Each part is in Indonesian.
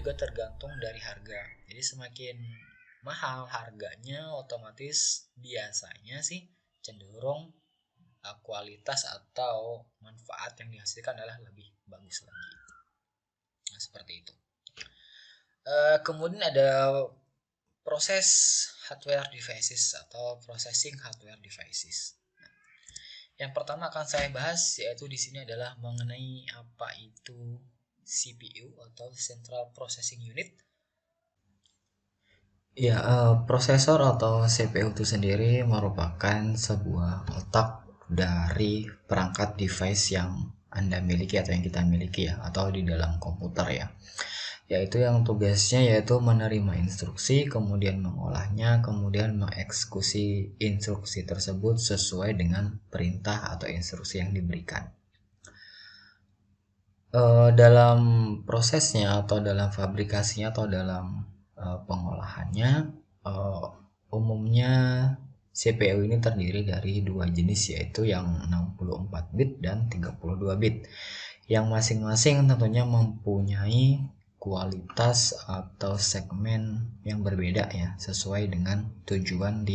juga tergantung dari harga. Jadi semakin mahal harganya, otomatis biasanya sih cenderung kualitas atau manfaat yang dihasilkan adalah lebih bagus lagi. Nah, seperti itu. Kemudian ada proses hardware devices atau processing hardware devices. Yang pertama akan saya bahas yaitu di sini adalah mengenai apa itu CPU atau Central Processing Unit. Ya, prosesor atau CPU itu sendiri merupakan sebuah otak dari perangkat device yang Anda miliki atau yang kita miliki ya, atau di dalam komputer ya. Yaitu yang tugasnya yaitu menerima instruksi, kemudian mengolahnya, kemudian mengeksekusi instruksi tersebut sesuai dengan perintah atau instruksi yang diberikan. Dalam prosesnya atau dalam fabrikasinya atau dalam pengolahannya, umumnya CPU ini terdiri dari dua jenis, yaitu yang 64 bit dan 32 bit, yang masing-masing tentunya mempunyai kualitas atau segmen yang berbeda ya, sesuai dengan tujuan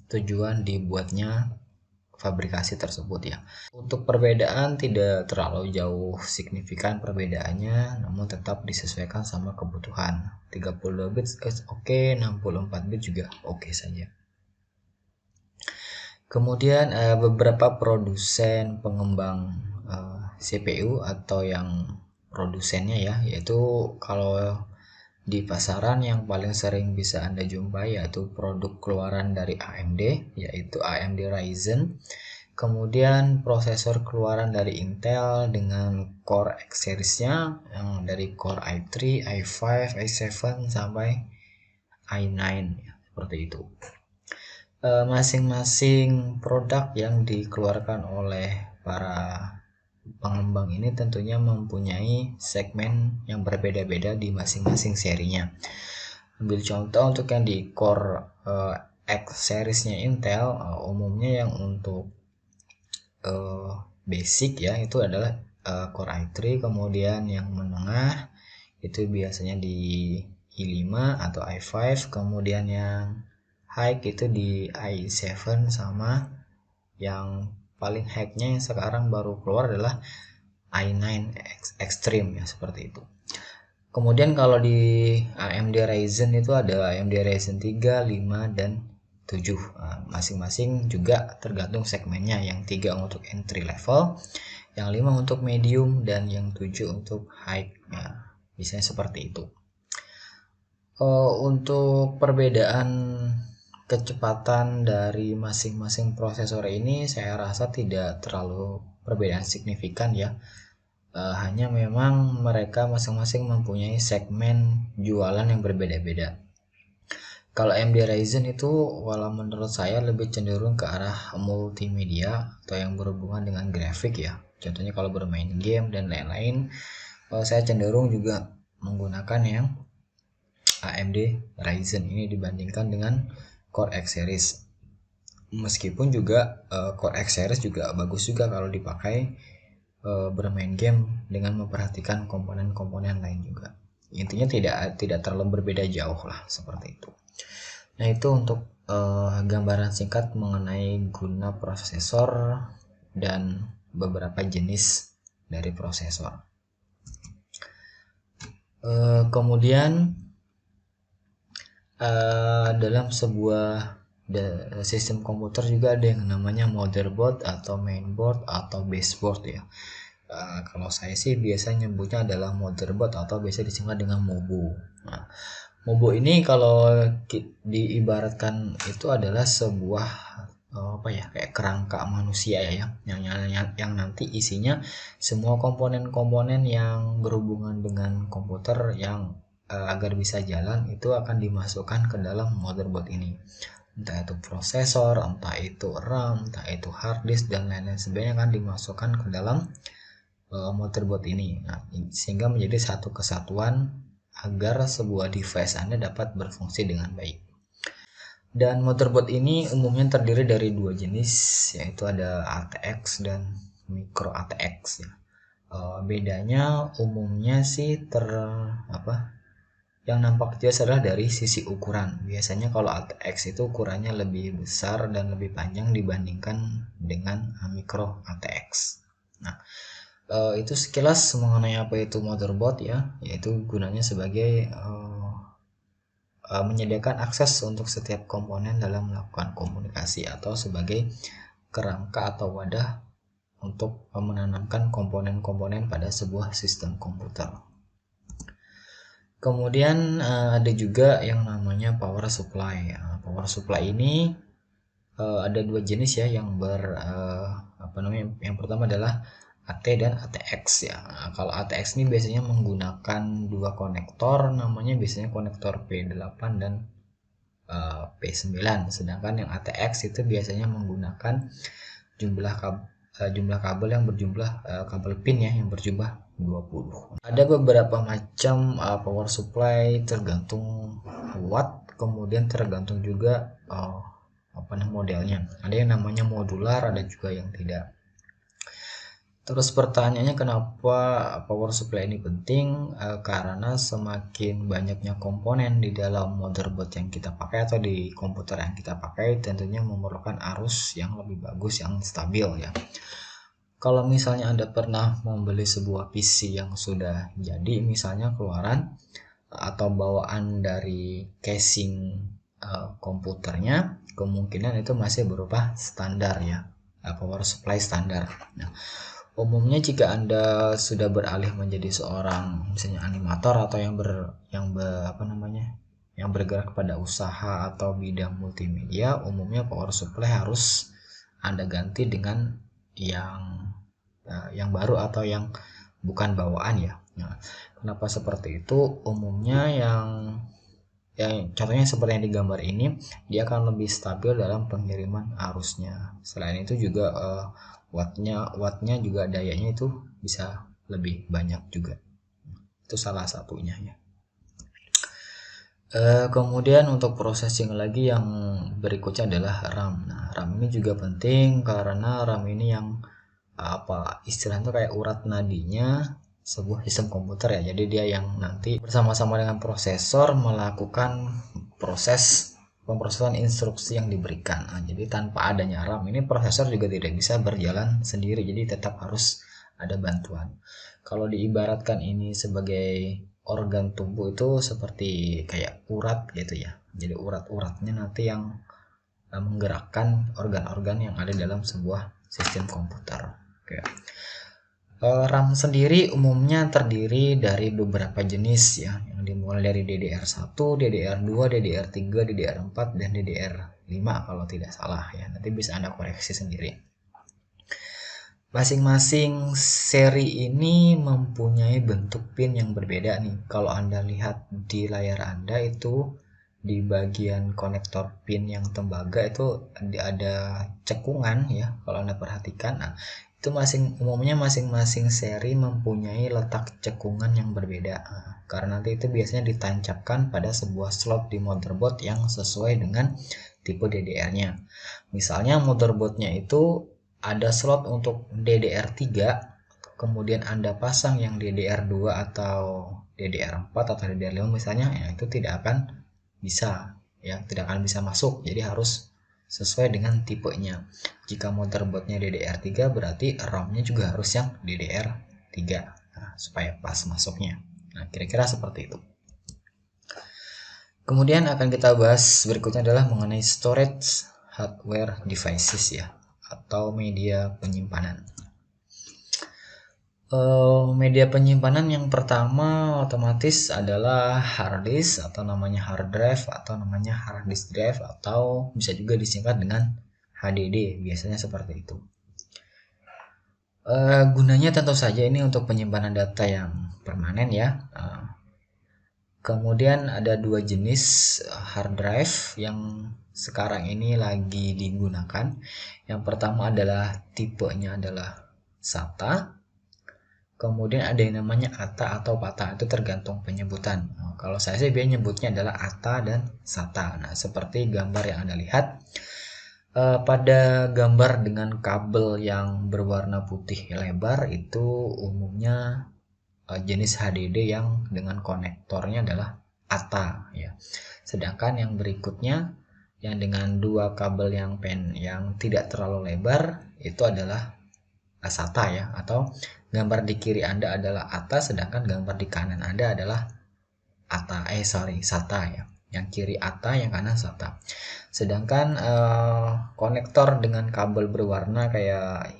tujuan dibuatnya fabrikasi tersebut ya. Untuk perbedaan tidak terlalu jauh signifikan perbedaannya, namun tetap disesuaikan sama kebutuhan. 32 bit oke, 64 bit juga oke saja. Kemudian beberapa produsen pengembang CPU atau yang produsennya ya, yaitu kalau di pasaran yang paling sering bisa Anda jumpai yaitu produk keluaran dari AMD, yaitu AMD Ryzen. Kemudian prosesor keluaran dari Intel dengan Core X series-nya yang dari Core i3, i5, i7 sampai i9 ya, seperti itu. Masing-masing produk yang dikeluarkan oleh para pengembang ini tentunya mempunyai segmen yang berbeda-beda di masing-masing serinya. Ambil contoh untuk yang di Core X series-nya Intel, umumnya yang untuk basic ya itu adalah Core i3, kemudian yang menengah itu biasanya di i5 atau i5, kemudian yang high itu di i7, sama yang paling high-nya yang sekarang baru keluar adalah i9 Extreme ya, seperti itu. Kemudian kalau di AMD Ryzen itu ada AMD Ryzen 3, 5 dan 7. Masing-masing juga tergantung segmennya, yang 3 untuk entry level, yang 5 untuk medium, dan yang 7 untuk high ya, biasanya seperti itu. Untuk perbedaan kecepatan dari masing-masing prosesor ini saya rasa tidak terlalu perbedaan signifikan ya. Hanya memang mereka masing-masing mempunyai segmen jualan yang berbeda-beda. Kalau AMD Ryzen itu walau menurut saya lebih cenderung ke arah multimedia atau yang berhubungan dengan grafik ya. Contohnya kalau bermain game dan lain-lain, saya cenderung juga menggunakan yang AMD Ryzen ini dibandingkan dengan Core X series. Meskipun juga Core X series juga bagus juga kalau dipakai bermain game dengan memperhatikan komponen-komponen lain juga. Intinya tidak terlalu berbeda jauh lah, seperti itu. Nah, itu untuk gambaran singkat mengenai guna prosesor dan beberapa jenis dari prosesor. Kemudian dalam sebuah sistem komputer juga ada yang namanya motherboard atau mainboard atau baseboard ya. Kalau saya sih biasa nyebutnya adalah motherboard atau biasa disingkat dengan MOBO. Nah, MOBO ini kalau diibaratkan itu adalah sebuah kayak kerangka manusia ya, yang nanti isinya semua komponen-komponen yang berhubungan dengan komputer yang agar bisa jalan itu akan dimasukkan ke dalam motherboard ini. Entah itu prosesor, entah itu RAM, entah itu hard disk dan lain-lain sebagainya akan dimasukkan ke dalam motherboard ini. Nah, sehingga menjadi satu kesatuan agar sebuah device Anda dapat berfungsi dengan baik. Dan motherboard ini umumnya terdiri dari dua jenis, yaitu ada ATX dan micro ATX ya. Bedanya umumnya sih yang nampak jelas adalah dari sisi ukuran. Biasanya kalau ATX itu ukurannya lebih besar dan lebih panjang dibandingkan dengan micro ATX. Nah, itu sekilas mengenai apa itu motherboard ya, yaitu gunanya sebagai menyediakan akses untuk setiap komponen dalam melakukan komunikasi atau sebagai kerangka atau wadah untuk menanamkan komponen-komponen pada sebuah sistem komputer. Kemudian ada juga yang namanya power supply. Power supply ini ada dua jenis ya yang yang pertama adalah AT dan ATX ya. Nah, kalau ATX ini biasanya menggunakan dua konektor, namanya biasanya konektor P8 dan P9. Sedangkan yang ATX itu biasanya menggunakan jumlah kabel yang berjumlah kabel pin ya yang berjumlah 20. Ada beberapa macam power supply tergantung watt, kemudian tergantung juga modelnya. Ada yang namanya modular, ada juga yang tidak. Terus pertanyaannya kenapa power supply ini penting? Karena semakin banyaknya komponen di dalam motherboard yang kita pakai atau di komputer yang kita pakai tentunya memerlukan arus yang lebih bagus, yang stabil ya. Kalau misalnya Anda pernah membeli sebuah PC yang sudah jadi, misalnya keluaran atau bawaan dari casing komputernya, kemungkinan itu masih berupa standar ya, power supply standar. Nah, umumnya jika Anda sudah beralih menjadi seorang misalnya animator atau yang bergerak pada usaha atau bidang multimedia, umumnya power supply harus Anda ganti dengan yang baru atau yang bukan bawaan ya. Nah, kenapa seperti itu? Umumnya yang contohnya seperti yang digambar ini, dia akan lebih stabil dalam pengiriman arusnya. Selain itu juga wattnya juga dayanya itu bisa lebih banyak juga. Itu salah satunya ya. Kemudian untuk processing lagi yang berikutnya adalah RAM. Nah, RAM ini juga penting karena RAM ini yang istilahnya kayak urat nadinya sebuah sistem komputer ya. Jadi dia yang nanti bersama-sama dengan prosesor melakukan proses pemrosesan instruksi yang diberikan. Nah, jadi tanpa adanya RAM ini prosesor juga tidak bisa berjalan sendiri. Jadi tetap harus ada bantuan. Kalau diibaratkan ini sebagai organ tubuh itu seperti kayak urat gitu ya. Jadi urat-uratnya nanti yang menggerakkan organ-organ yang ada dalam sebuah sistem komputer. Oke. RAM sendiri umumnya terdiri dari beberapa jenis ya, yang dimulai dari DDR1, DDR2, DDR3, DDR4, dan DDR5 kalau tidak salah ya. Nanti bisa Anda koreksi sendiri. Masing-masing seri ini mempunyai bentuk pin yang berbeda nih. Kalau Anda lihat di layar Anda itu di bagian konektor pin yang tembaga itu ada cekungan ya, kalau Anda perhatikan. Nah, itu umumnya masing-masing seri mempunyai letak cekungan yang berbeda. Nah, karena nanti itu biasanya ditancapkan pada sebuah slot di motherboard yang sesuai dengan tipe DDR-nya. Misalnya motherboardnya itu ada slot untuk DDR3, kemudian Anda pasang yang DDR2 atau DDR4 atau DDR5 misalnya, ya itu tidak akan bisa masuk. Jadi harus sesuai dengan tipenya. Jika motherboardnya DDR3 berarti RAM-nya juga harus yang DDR3 supaya pas masuknya. Nah, kira-kira seperti itu. Kemudian akan kita bahas berikutnya adalah mengenai storage hardware devices ya, atau media penyimpanan. Media penyimpanan yang pertama otomatis adalah hard disk atau namanya hard drive atau namanya hard disk drive atau bisa juga disingkat dengan HDD, biasanya seperti itu. Gunanya tentu saja ini untuk penyimpanan data yang permanen ya. Kemudian ada dua jenis hard drive yang sekarang ini lagi digunakan. Yang pertama adalah tipenya adalah SATA. Kemudian ada yang namanya ATA atau PATA, itu tergantung penyebutan. Nah, kalau saya sih biasanya nyebutnya adalah ATA dan SATA. Nah, seperti gambar yang Anda lihat, Pada gambar dengan kabel yang berwarna putih lebar itu umumnya jenis HDD yang dengan konektornya adalah ATA ya. Sedangkan yang berikutnya yang dengan dua kabel yang tidak terlalu lebar itu adalah SATA ya, atau gambar di kiri Anda adalah ATA sedangkan gambar di kanan Anda adalah SATA ya. Yang kiri ATA, yang kanan SATA. Sedangkan konektor dengan kabel berwarna kayak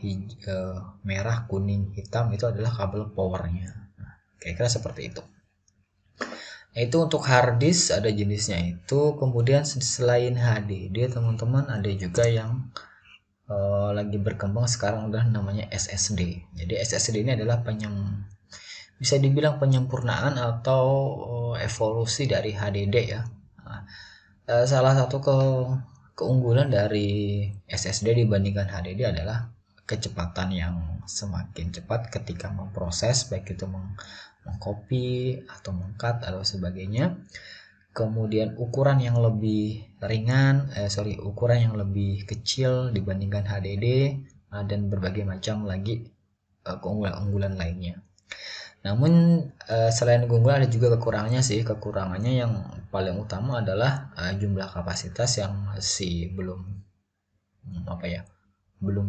merah, kuning, hitam itu adalah kabel powernya. Nah, kira-kira seperti itu. Nah, itu untuk hard disk ada jenisnya itu. Kemudian selain HDD teman-teman ada juga yang lagi berkembang sekarang adalah namanya SSD. Jadi SSD ini adalah bisa dibilang penyempurnaan atau evolusi dari HDD ya. Nah, salah satu keunggulan dari SSD dibandingkan HDD adalah kecepatan yang semakin cepat ketika memproses, baik itu mengcopy atau meng-cut atau sebagainya. Kemudian ukuran yang lebih ukuran yang lebih kecil dibandingkan HDD, dan berbagai macam lagi keunggulan-unggulan lainnya. Namun selain keunggulan ada juga kekurangannya sih. Kekurangannya yang paling utama adalah jumlah kapasitas yang masih belum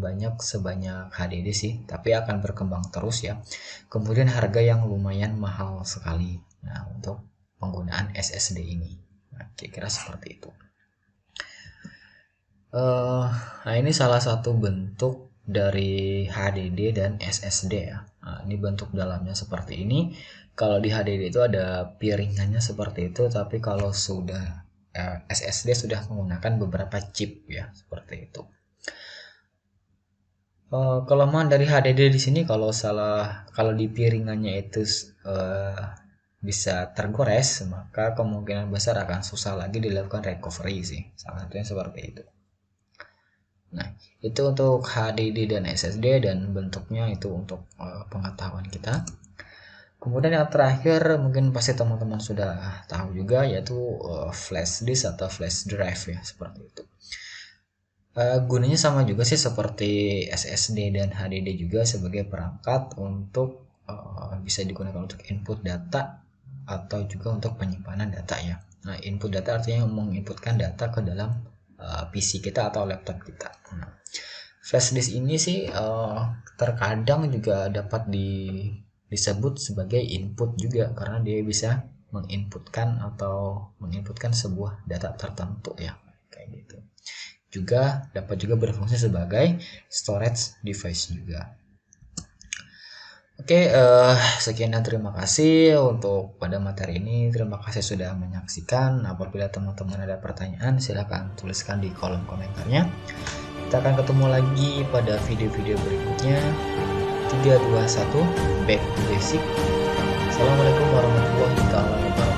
banyak sebanyak HDD sih, tapi akan berkembang terus ya. Kemudian harga yang lumayan mahal sekali. Nah, untuk penggunaan SSD ini. Nah, kira-kira seperti itu. Nah, ini salah satu bentuk dari HDD dan SSD ya. Nah, ini bentuk dalamnya seperti ini. Kalau di HDD itu ada piringannya seperti itu, tapi kalau sudah SSD sudah menggunakan beberapa chip ya, seperti itu. Kelemahan dari HDD di sini kalau di piringannya itu bisa tergores, maka kemungkinan besar akan susah lagi dilakukan recovery sih. Salah satunya seperti itu. Nah, itu untuk HDD dan SSD dan bentuknya itu untuk pengetahuan kita. Kemudian yang terakhir mungkin pasti teman-teman sudah tahu juga, yaitu flash disk atau flash drive ya, seperti itu. Gunanya sama juga sih seperti SSD dan HDD juga, sebagai perangkat untuk bisa digunakan untuk input data atau juga untuk penyimpanan data ya. Nah, input data artinya menginputkan data ke dalam PC kita atau laptop kita. Nah, flash disk ini sih terkadang juga dapat disebut sebagai input juga, karena dia bisa menginputkan sebuah data tertentu ya, kayak gitu. Juga dapat juga berfungsi sebagai storage device juga. Oke, sekian dan terima kasih untuk pada materi ini. Terima kasih sudah menyaksikan. Apabila teman-teman ada pertanyaan, silahkan tuliskan di kolom komentarnya. Kita akan ketemu lagi pada video-video berikutnya. 3, 2, 1, back to basic. Assalamualaikum warahmatullahi wabarakatuh.